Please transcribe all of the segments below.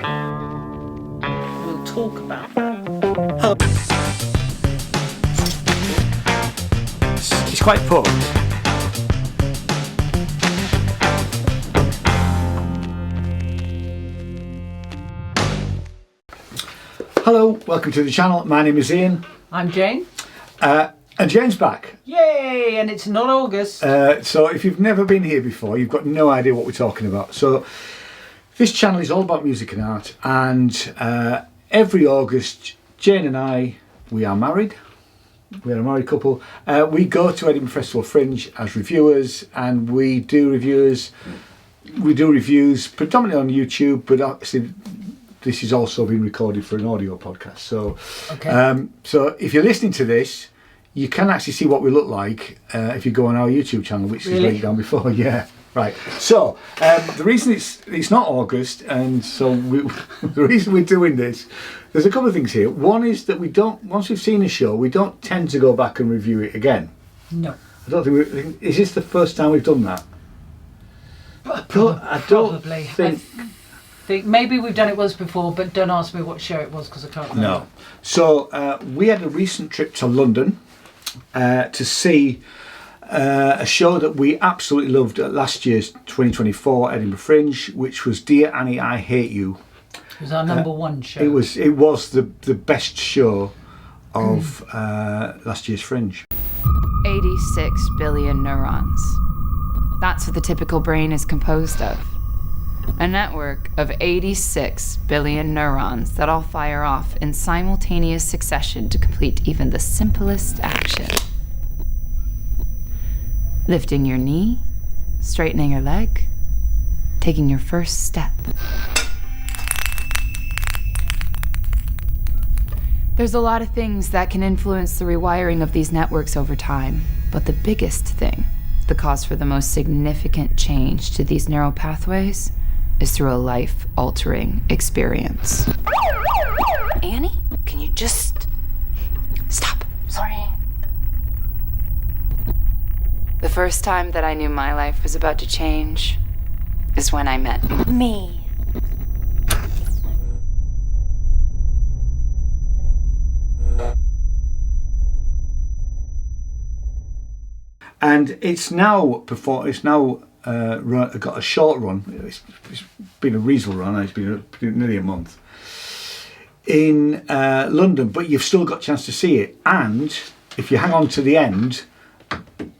We'll talk about that. It's quite potent. Hello, welcome to the channel. My name is Ian. I'm Jane. And Jane's back. Yay! And it's not August. So if you've never been here before, you've got no idea what we're talking about. So this channel is all about music and art, and every August, Jane and I, we are married. We're a married couple. We go to Edinburgh Festival Fringe as reviewers, and we do reviews. We do reviews predominantly on YouTube, but actually this is also being recorded for an audio podcast. So, Okay. So if you're listening to this, you can actually see what we look like if you go on our YouTube channel, which is linked down before. Yeah, right. So the reason it's not August, and so the reason we're doing this, there's a couple of things here. One is that we don't, once we've seen a show, we don't tend to go back and review it again. No. I don't think is this the first time we've done that? Probably. think. I think maybe we've done it once before, but don't ask me what show it was because I can't remember. No. So we had a recent trip to London to see a show that we absolutely loved at last year's 2024 Edinburgh Fringe, which was Dear Annie, I Hate You. It was our number one show. It was the best show of last year's Fringe. 86 billion neurons. That's what the typical brain is composed of. A network of 86 billion neurons that all fire off in simultaneous succession to complete even the simplest action. Lifting your knee, straightening your leg, taking your first step. There's a lot of things that can influence the rewiring of these networks over time, but the biggest thing, the cause for the most significant change to these neural pathways, is through a life-altering experience. Annie, can you just stop? Sorry. The first time that I knew my life was about to change is when I met me. And it's now got a short run. It's been a reasonable run. It's been nearly a month in London, but you've still got a chance to see it. And if you hang on to the end,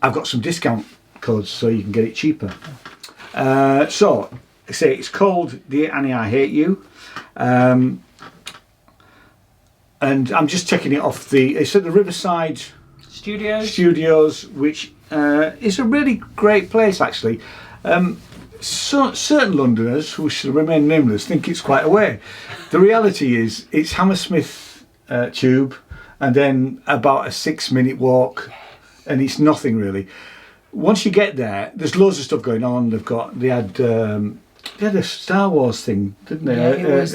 I've got some discount codes so you can get it cheaper. So I say it's called Dear Annie, I Hate You, and I'm just checking it off it's at the Riverside Studios, which is a really great place actually. Certain Londoners, who should remain nameless, think it's quite a way. The reality is it's Hammersmith Tube and then about a 6-minute walk, and it's nothing really. Once you get there, there's loads of stuff going on. They had a Star Wars thing, didn't they? Yeah, it was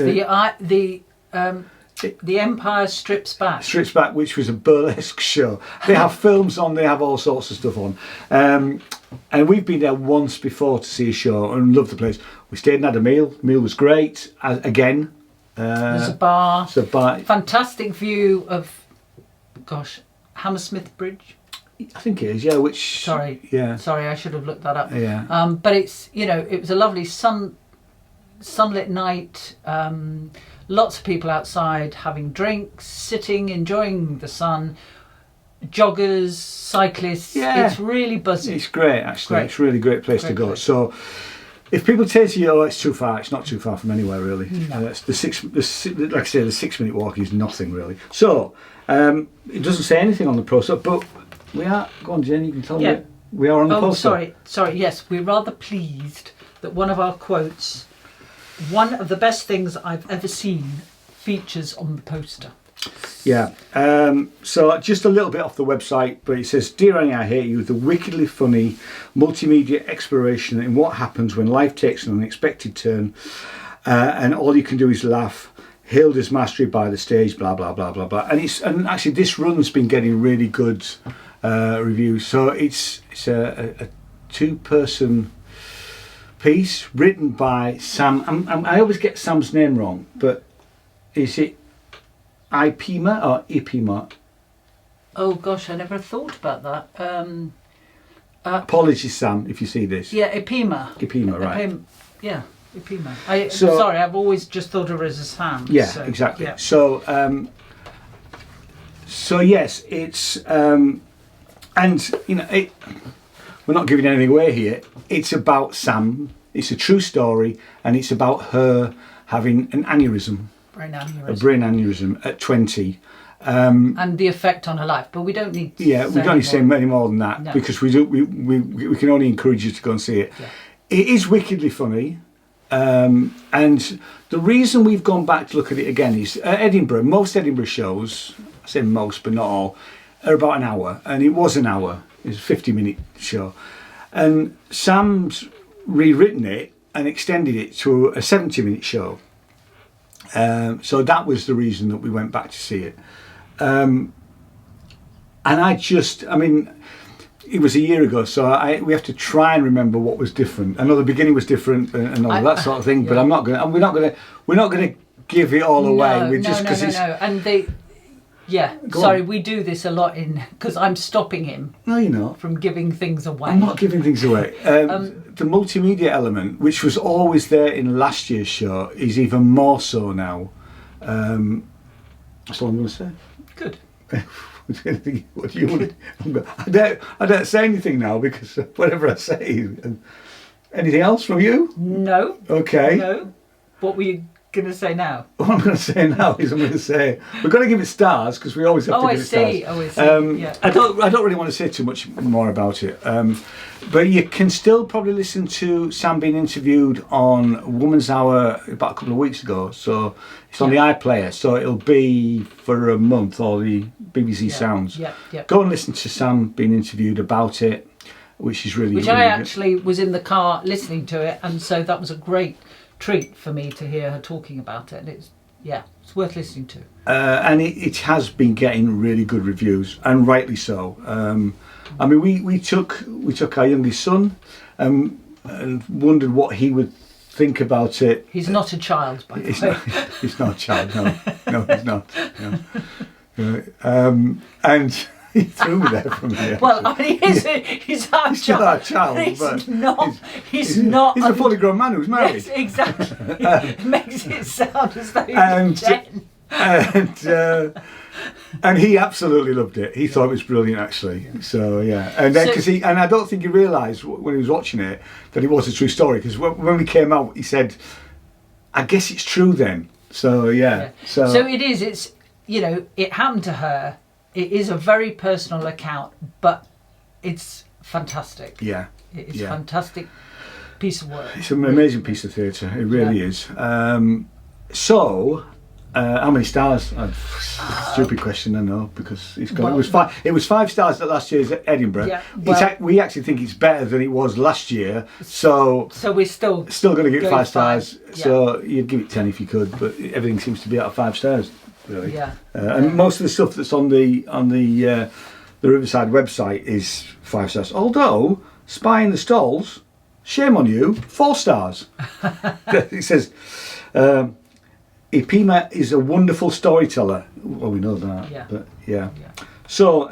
the Empire Strips Back. Strips Back, which was a burlesque show. They have films on, they have all sorts of stuff on. And we've been there once before to see a show and loved the place. We stayed and had a meal. The meal was great. Again. There's a bar. It's a bar. Fantastic view of, Hammersmith Bridge. I think it is, yeah. Sorry, I should have looked that up. Yeah. But it's, it was a lovely sunlit night. Lots of people outside having drinks, sitting, enjoying the sun. Joggers, cyclists. Yeah. It's really buzzing. It's great, actually. It's a really great place to go. So, if people say to you, it's too far, it's not too far from anywhere, really. No. Like I say, the 6-minute walk is nothing, really. So, it doesn't say anything on the process, but we are. Go on, Jen, you can tell me. We are on the poster. Sorry. Yes, we're rather pleased that one of our quotes, one of the best things I've ever seen, features on the poster. Yeah. So just a little bit off the website, but it says, Dear Annie, I Hate You, the wickedly funny multimedia exploration in what happens when life takes an unexpected turn and all you can do is laugh. Hailed as mastery by the stage, blah, blah, blah, blah, blah. And actually this run's been getting really good reviews. So it's a two-person piece written by Sam. I always get Sam's name wrong, but is it Ipema or Ipema? Oh gosh, I never thought about that. Apologies, Sam, if you see this. Yeah, Ipema. Ipema, right. Yeah, Ipema. So- sorry, I've always just thought of her as a Sam. Yeah, so, exactly. yeah. So yes, it's and you know we're not giving anything away here. It's about Sam. It's a true story, and it's about her having an aneurysm, a brain aneurysm at 20. And the effect on her life, but we don't need to We don't need to say any more than that, No. because we can only encourage you to go and see it. Yeah. It is wickedly funny, and the reason we've gone back to look at it again is Edinburgh. Most Edinburgh shows, I say most but not all, are about an hour, and it was an hour. It was a 50-minute show, and Sam's rewritten it and extended it to a 70-minute show. So that was the reason that we went back to see it. And it was a year ago, so we have to try and remember what was different. I know the beginning was different and all that sort of thing, but I'm not going. And we're not going to give it all away. No, We're just because it's. And they. Yeah, Go sorry, on. we do this a lot because I'm stopping him No, you're not. from giving things away. I'm not giving things away. The multimedia element, which was always there in last year's show, is even more so now. That's all I'm going to say. Good. What do you want? I don't say anything now because whatever I say. Anything else from you? No. Okay. No. What were you going to say now? What I'm going to say now is we're going to give it stars because we always have to give it stars. Oh, I see. Yeah. I don't really want to say too much more about it. But you can still probably listen to Sam being interviewed on Woman's Hour about a couple of weeks ago. So it's on the iPlayer. So it'll be for a month, or the BBC Sounds. Yeah. Go and listen to Sam being interviewed about it, which is really, Which really I good. actually was in the car listening to it, and so that was a great treat for me to hear her talking about it. And it's worth listening to. And it has been getting really good reviews, and rightly so. We took our youngest son and wondered what he would think about it. He's not a child, by the way. He's not a child, no, he's not. No. And he threw me there from here. Well, I mean, he's our He's still our child, He's but not. He's a fully grown man who's married. Yes, exactly. It makes it sound as though And- he's 10. And he absolutely loved it. He thought it was brilliant, actually. So yeah, and then and I don't think he realised when he was watching it that it was a true story, because when we came out, he said, "I guess it's true then." So yeah. So it is. It's it happened to her. It is a very personal account, but it's fantastic. Yeah. It is a fantastic piece of work. It's an amazing piece of theatre. It really is. How many stars? Stupid question, I know, because it's got. It was 5 stars at last year's Edinburgh. Yeah, we actually think it's better than it was last year. So we're still going to give it 5 stars. Yeah. So you'd give it 10 if you could, but everything seems to be out of 5 stars, really. Yeah. And most of the stuff that's on the Riverside website is 5 stars. Although Spy in the Stalls, shame on you, 4 stars. It says. Ipema is a wonderful storyteller. Well, we know that. Yeah. But yeah. So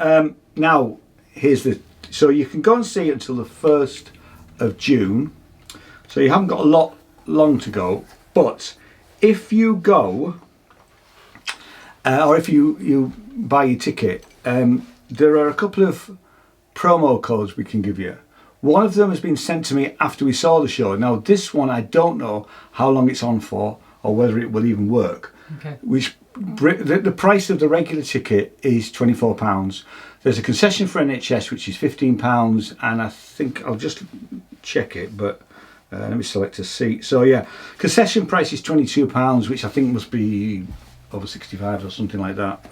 now so you can go and see it until the 1st of June. So you haven't got long to go. But if you go, or if you buy your ticket, there are a couple of promo codes we can give you. One of them has been sent to me after we saw the show. Now this one, I don't know how long it's on for, or whether it will even work. Okay. The price of the regular ticket is £24. There's a concession for NHS which is £15, and I think I'll just check it, but let me select a seat. So yeah, concession price is £22, which I think must be over 65 or something like that.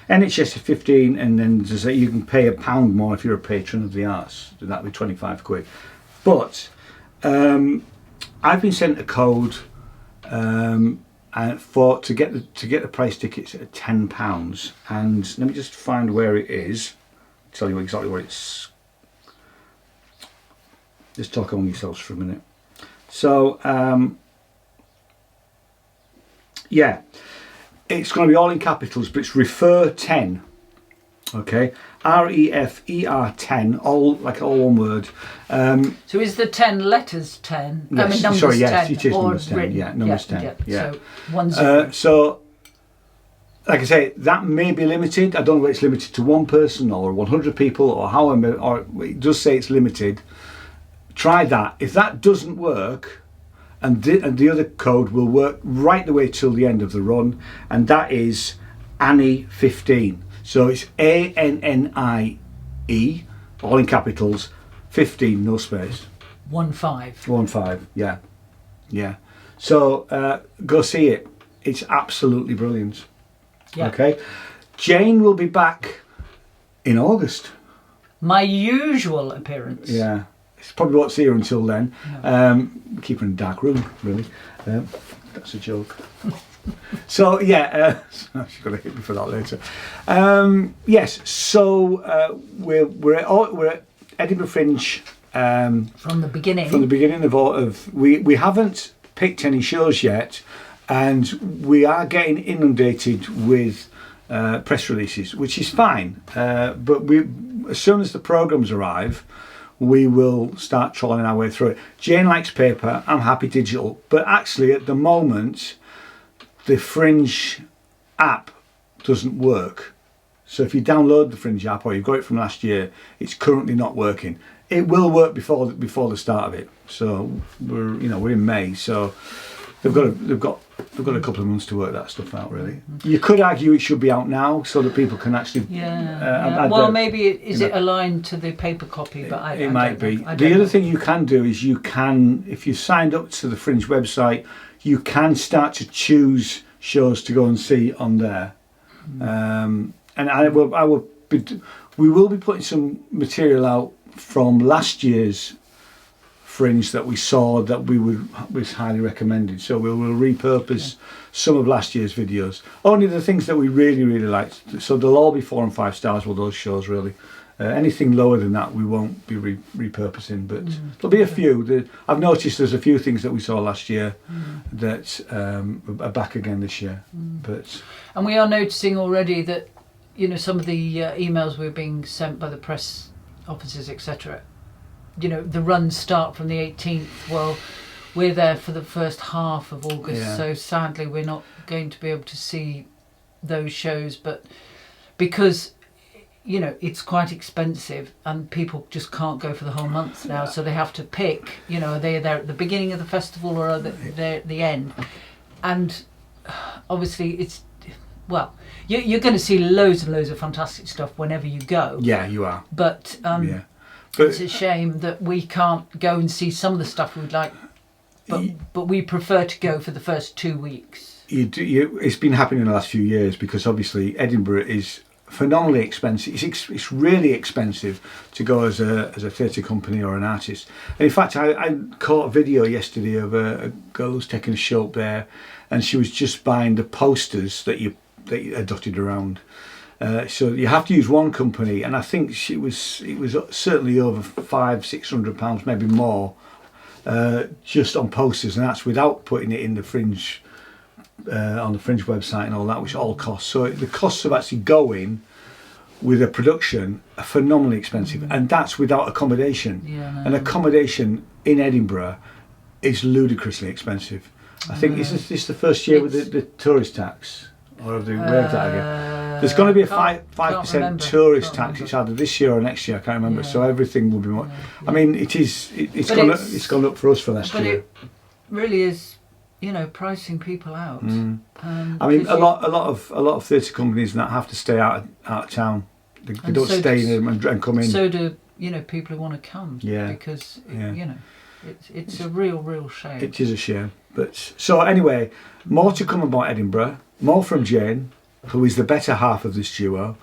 NHS is 15, and then you can pay £1 more if you're a patron of the arts. That'd be 25 quid. But I've been sent a code. And to get the price tickets at £10, and let me just find where it is. Tell you exactly where it's. Just talk among yourselves for a minute. So yeah, it's going to be all in capitals, but it's Refer 10. Okay, REFER 10, all one word. So is the 10 letters 10? Yes, I mean numbers sorry, yes, 10 it is or numbers 10. written? Yeah, numbers 10. Yeah. So 10. So, like I say, that may be limited. I don't know whether it's limited to one person or 100 people or however, or it does say it's limited. Try that. If that doesn't work, and the other code will work right the way till the end of the run, and that is Annie 15. So it's ANNIE, all in capitals, 15, no space. 15. 15, yeah. Yeah. So go see it. It's absolutely brilliant. Yeah. Okay. Jane will be back in August. My usual appearance. Yeah. It's probably won't see her until then. No. Keep her in a dark room, really. That's a joke. So yeah, she's going to hit me for that later. Yes, so we're at Edinburgh Fringe From the beginning. From the beginning of we haven't picked any shows yet, and we are getting inundated with press releases, which is fine. But as soon as the programmes arrive, we will start trawling our way through it. Jane likes paper. I'm happy digital, but actually at the moment, the Fringe app doesn't work. So if you download the Fringe app or you've got it from last year, it's currently not working. It will work before the start of it. So we're in May, so they've got a couple of months to work that stuff out. Really, you could argue it should be out now so that people can actually. Well, maybe it aligned to the paper copy, but it might be. The other thing you can do is if you signed up to the Fringe website, you can start to choose shows to go and see on there. And we will be putting some material out from last year's Fringe that we saw that was highly recommended. So we'll repurpose some of last year's videos. Only the things that we really, really liked. So they'll all be 4 and 5 stars with those shows, really. Anything lower than that we won't be repurposing, but there'll be a few. I've noticed there's a few things that we saw last year that are back again this year. And we are noticing already that some of the emails we're being sent by the press offices, etc. The runs start from the 18th. Well, we're there for the first half of August, so sadly we're not going to be able to see those shows, but because it's quite expensive and people just can't go for the whole month now, so they have to pick, are they there at the beginning of the festival or are they at the end? And obviously you're going to see loads and loads of fantastic stuff whenever you go. Yeah, you are. But it's a shame that we can't go and see some of the stuff we'd like, but we prefer to go for the first 2 weeks. It's been happening in the last few years because obviously Edinburgh is phenomenally expensive. It's really expensive to go as a theatre company or an artist. And in fact, I caught a video yesterday of a girl who's taking a show up there, and she was just buying the posters that you are dotted around. So you have to use one company, and I think it was certainly over £500-600, maybe more, just on posters, and that's without putting it in the Fringe. On the Fringe website and all that, which all costs. So the costs of actually going with a production are phenomenally expensive, and that's without accommodation. And accommodation in Edinburgh is ludicrously expensive. I think is this the first year with the tourist tax, or have they waived that again? There's going to be a 5% tourist tax. It's either this year or next year. I can't remember. So everything will be more. I mean, it's gone up for us for last year. It really is. Pricing people out. I mean, a lot of theatre companies that have to stay out of town. They don't stay in and come in. So do people who want to come. Because it's a real shame. It is a shame. But so anyway, more to come about Edinburgh. More from Jane, who is the better half of this duo.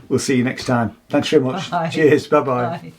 We'll see you next time. Thanks very much. Bye. Cheers. Bye-bye. Bye.